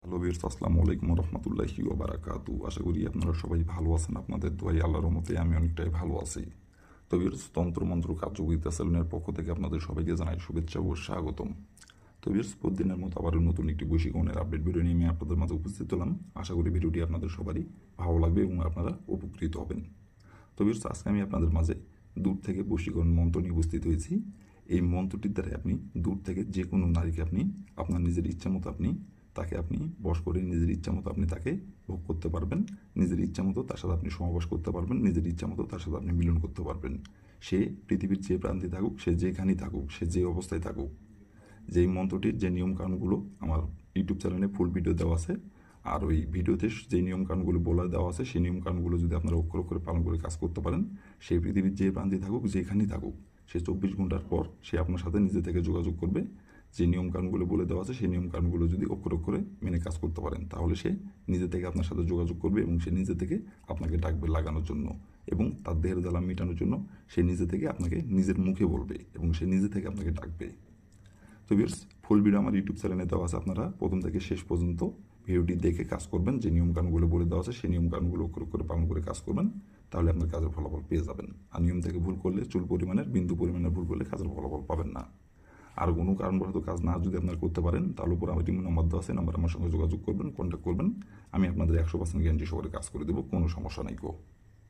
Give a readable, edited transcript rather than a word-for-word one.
Hello viewers, আসসালামু আলাইকুম রহমতুল্লাহি ওয়া বারাকাতু। আশা করি আপনারা সবাই ভালো আছেন। আপনাদের দোয়াই আল্লাহর রহমতে আমি অনেকটাই ভালো আছি। তো ভিউয়ার্স, তন্ত্রমন্ত্র কার্যকরিতা সেলুনের পক্ষ থেকে আপনাদের সবাইকে জানাই শুভেচ্ছা ও স্বাগতম। তো ভিউয়ার্স, প্রতিদিনের মতো আবারও নতুন একটি বশীকরণের আপডেট ভিডিও নিয়ে আমি আপনাদের মাঝে উপস্থিত হলাম। আশা করি ভিডিওটি আপনাদের সবারই ভালো লাগবে এবং আপনারা উপকৃত হবেন। তো ভিউয়ার্স, আজকে আমি আপনাদের মাঝে দূর থেকে বশীকরণ মন্ত্র নিয়ে উপস্থিত হয়েছি। এই মন্ত্রটির দ্বারা আপনি দূর থেকে যে কোনো নারীকে আপনি আপনার নিজের ইচ্ছা মতো তাকে আপনি বশ করে নিজের ইচ্ছা মতো আপনি তাকে ভোগ করতে পারবেন। নিজের ইচ্ছা মতো তার সাথে আপনি সহবাস করতে পারবেন। নিজের ইচ্ছা মতো তার সাথে আপনি মিলন করতে পারবেন। সে পৃথিবীর যে প্রান্তে থাকুক, সে যেখানেই থাকুক, সে যে অবস্থায় থাকুক। যেই মন্ত্রটির যে নিয়মকানুনগুলো আমার ইউটিউব চ্যানেলে ফুল ভিডিও দেওয়া আছে, আর ওই ভিডিওতে যে নিয়মকানুনগুলো বলে দেওয়া আছে, সেই নিয়মকানুনগুলো যদি আপনারা অক্ষর অক্ষরে পালন করে কাজ করতে পারেন, সেই পৃথিবীর যে প্রান্তে থাকুক, যেখানেই থাকুক, সে 24 ঘন্টার পর সে আপনার সাথে নিজে থেকে যোগাযোগ করবে। যে নিয়মকানুনগুলো বলে দেওয়া আছে, সেই নিয়মকানুনগুলো যদি অক্ষর অক্ষরে মেনে কাজ করতে পারেন, তাহলে সে নিজে থেকে আপনার সাথে যোগাযোগ করবে এবং সে নিজে থেকে আপনাকে ডাকবে লাগানোর জন্য, এবং তার দেহের জ্বালা মেটানোর জন্য সে নিজে থেকে আপনাকে নিজের মুখে বলবে এবং সে নিজে থেকে আপনাকে ডাকবে। তো ভিউয়ার্স, ফুল ভিডিও আমার ইউটিউব চ্যানেলে দেওয়া আছে। আপনারা প্রথম থেকে শেষ পর্যন্ত ভিডিওটি দেখে কাজ করবেন। যে নিয়মকানুনগুলো বলে দেওয়া আছে, সেই নিয়মকানুনগুলো অক্ষর করে পালন করে কাজ করবেন, তাহলে আপনার কাজের ফলাফল পেয়ে যাবেন। আর নিয়ম থেকে ভুল করলে, চুল পরিমাণের বিন্দু পরিমাণের ভুল করলে কাজের ফলাফল পাবেন না। আর কোনো কারণবশত কাজ না যদি আপনারা করতে পারেন, তাহলে উপর আমার টিম নাম্বার দেওয়া আছে, নাম্বার আমার সঙ্গে যোগাযোগ করবেন, কন্ট্যাক্ট করবেন। আমি আপনাদের 100% গ্যারান্টি সহকারে কাজ করে দেবো, কোনো সমস্যা নাই গো।